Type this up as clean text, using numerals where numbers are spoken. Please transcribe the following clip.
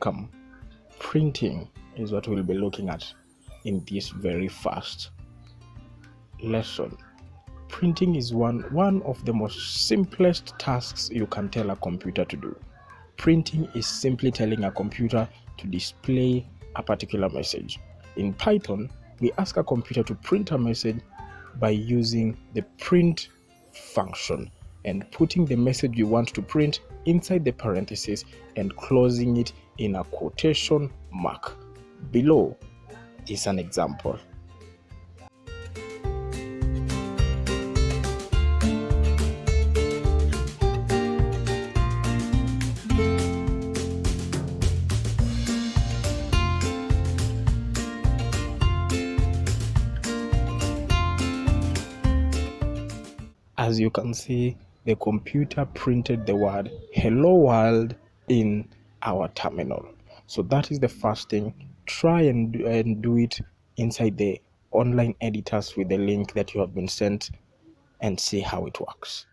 welcome. Printing is what we'll be looking at in this very first lesson. Printing is one of the most simplest tasks you can tell a computer to do. Printing is simply telling a computer to display a particular message. In Python, we ask a computer to print a message by using the print function and putting the message we want to print inside the parentheses and closing it in a quotation mark. Below is an example. As you can see, the computer printed the word "Hello World" in our terminal. So that is the first thing. Try and do it inside the online editors with the link that you have been sent and see how it works.